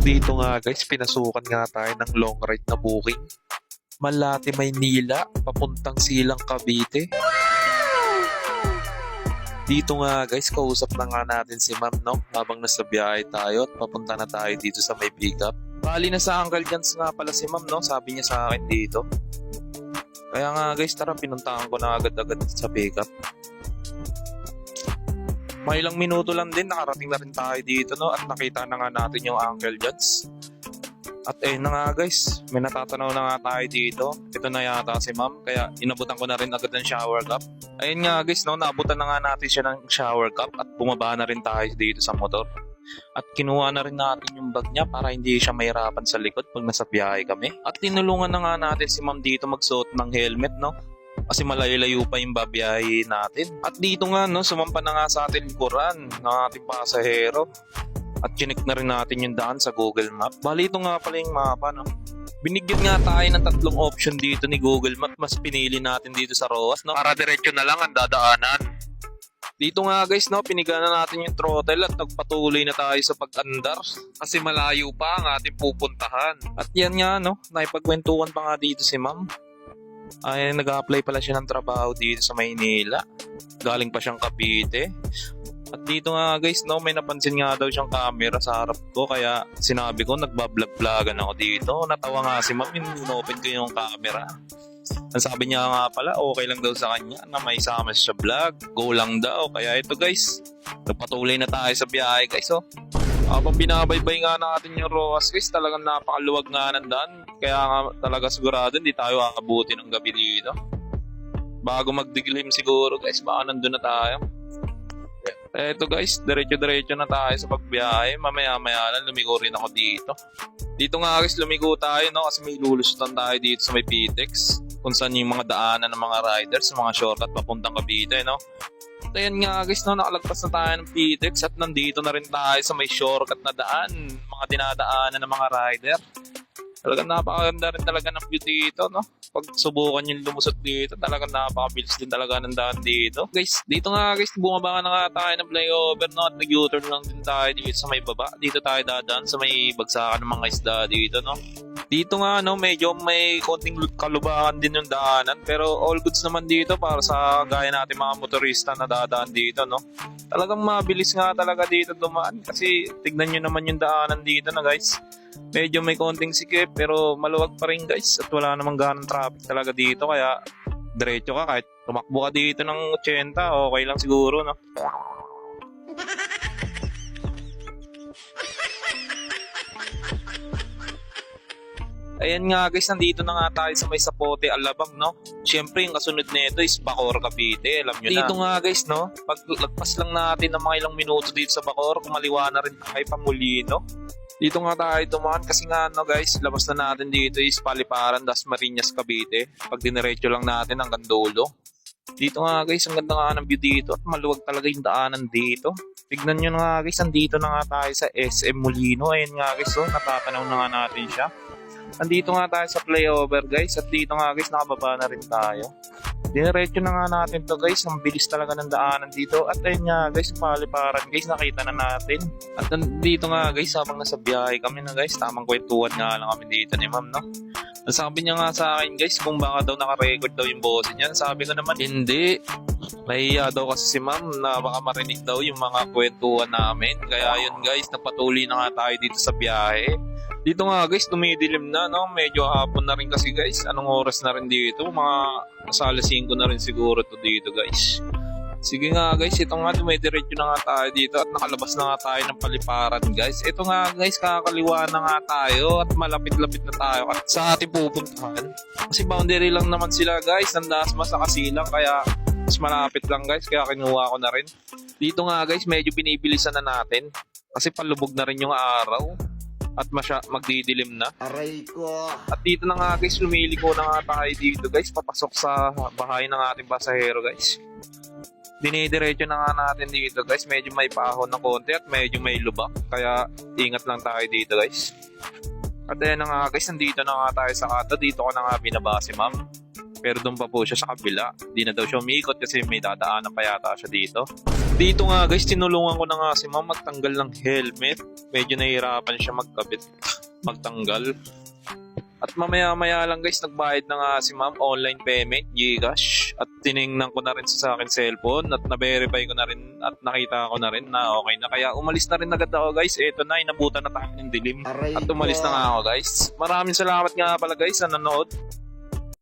Dito nga guys, pinasukan nga tayo ng long ride na booking. Malate, Maynila, papuntang Silang, Cavite. Dito nga guys, kausap na nga natin si ma'am, no? Habang nasa biyahe tayo at papunta na tayo dito sa may pickup. Bali na sa Uncle John's nga pala si ma'am, no? Sabi niya sa akin dito. Kaya nga guys, tara, pinuntahan ko na agad-agad sa pickup. May ilang minuto lang din, nakarating na rin tayo dito, no? At nakita na nga natin yung Uncle John's. At na nga guys, may natatanaw na nga tayo dito. Ito na yata si ma'am, kaya inabutan ko na rin agad ng shower cup. Ayun nga guys, no, naabutan na nga natin siya ng shower cup at bumaba na rin tayo dito sa motor. At kinuha na rin natin yung bag niya para hindi siya mahirapan sa likod pag nasa biyahe kami. At tinulungan na nga natin si ma'am dito magsuot ng helmet, no? Kasi malayo-layo pa yung babiyahe natin. At dito nga, no, sumampa na nga sa ating likuran ng ating pasahero. At chinik na rin natin yung daan sa Google Map. Bali, ito nga pala yung mapa, no? Binigyan nga tayo ng 3 option dito ni Google Map. Mas pinili natin dito sa ROAS, no? Para diretso na lang ang dadaanan. Dito nga guys, no, piniga na natin yung throttle at nagpatuloy na tayo sa pag-andar. Kasi malayo pa ang ating pupuntahan. At yan nga, no, naipagkwentuhan pa nga dito si ma'am. Ay, nag-a-apply pala siya ng trabaho dito sa Maynila. Galing pa siyang Cavite. At dito nga guys, no, may napansin nga daw siyang camera sa harap ko. Kaya sinabi ko, nagbablog-vlogan ako dito. Natawa nga si ma'am, in-open ko yung camera. Ang sabi niya nga pala, okay lang daw sa kanya na may sama siya sa vlog. Go lang daw. Kaya ito guys, nagpatuloy na tayo sa biyahe guys, oh. Habang binabaybay nga natin yung ROAS guys, talagang napakaluwag nga ng daan. Kaya nga talaga sigurado hindi tayo aabuti ng gabi dito. Bago magdilim siguro guys, baka nandun na tayo. Eto guys, diretso-diretso na tayo sa pagbiyahe. Mamaya-maya lang, lumigo rin ako dito. Dito nga guys, lumigo tayo, no? Kasi may lulusutan tayo dito sa may PTEX. Kung saan yung mga daanan ng mga riders, mga shortcut papuntang Cavite, no? At ayan nga guys, no, nakalagpas na tayo ng PTEX at nandito na rin tayo sa may shortcut na daan. Mga dinadaanan ng mga rider. Talagang napakaganda rin talaga ng view dito, no? Pag subukan yung lumusot dito, talagang napakabilis din talaga ng daan dito. Guys, dito nga guys, bumaba na nga tayo ng flyover, no? At nag-U-turn lang din tayo dito sa may baba. Dito tayo dadaan sa may bagsakan ng mga isda dito, no? Dito nga, no, medyo may konting kalubahan din yung daanan. Pero all goods naman dito para sa gaya natin mga motorista na dadaan dito, no? Talagang mabilis nga talaga dito dumaan. Kasi tignan nyo naman yung daanan dito na guys. Medyo may konting sikip pero maluwag pa rin guys. At wala namang ganang traffic talaga dito. Kaya diretso ka kahit tumakbo ka dito ng 80, okay lang siguro, no? Ayan nga guys, nandito na nga tayo sa may Sapote, Alabang, no? Siyempre yung kasunod nito is Bacoor, Cavite, alam nyo na. Dito nga guys, no? Paglagpas lang natin ng mga ilang minuto dito sa Bacoor, kumaliwa na rin tayo Pamulino. Dito nga tayo dumaan kasi nga, no guys, labas na natin dito is Paliparan, Dasmariñas, Cavite. Pag diniretso lang natin hanggang dulo. Dito nga guys, ang ganda nga ng view dito at maluwag talaga yung daanan dito. Tignan nyo nga guys, nandito na nga tayo sa SM Molino. Ayan nga guys, oh, natatanaw na nga natin siya. Nandito nga tayo sa flyover guys at dito nga guys nakababa na rin tayo. Diretso na nga natin to guys, ang bilis talaga ng daanan dito. At ayun nga guys, Paliparan guys, nakita na natin. At dito nga guys, habang nasa biyahe kami na guys, tamang kwentuhan nga lang kami dito ni ma'am, no? Sabi niya nga sa akin guys, kung baka daw naka-record daw yung boses niya. Sabi ko naman, hindi. Nahiya daw kasi si ma'am na baka marinig daw yung mga kwentuhan namin. Kaya yun guys, nagpatuloy na nga tayo dito sa biyahe. Dito nga guys, tumidilim na, no? Medyo hapon na rin kasi guys. Anong oras na rin dito? Mga nasa alas 5 na rin siguro to dito guys. Sige nga guys, ito nga, dumidiretso na nga tayo dito at nakalabas na nga tayo ng Paliparan guys. Ito nga guys, kakaliwa na nga tayo at malapit-lapit na tayo at sa ating pupuntahan. Kasi boundary lang naman sila guys, ang Dasma sa Kasilang, kaya mas malapit lang guys, kaya kinuha ko na rin. Dito nga guys, medyo binibilisan na natin kasi palubog na rin yung araw. At magdidilim na. Aray ko. At dito na nga guys, lumiliko na nga tayo dito guys, papasok sa bahay ng ating pasahero guys. Dinidiretso na nga natin dito guys, medyo may paahon ng konti at medyo may lubak. Kaya ingat lang tayo dito guys. At ayan na nga guys, nandito na nga tayo sa kata. Dito ko na nga binaba si ma'am. Pero doon pa po siya sa kabila. Hindi na daw siya umiikot kasi may dadaanan pa yata siya dito. Dito nga guys, tinulungan ko na nga si ma'am magtanggal ng helmet. Medyo nahihirapan siya magtanggal. At mamaya-maya lang guys, nagbayad na nga si ma'am, online payment, GCash. At tiningnan ko na rin sa akin cellphone at na-verify ko na rin at nakita ko na rin na okay na. Kaya umalis na rin agad ako guys. Eto na, inabutan na tayo ng dilim. At umalis na nga ako guys. Maraming salamat nga pala guys sa nanood.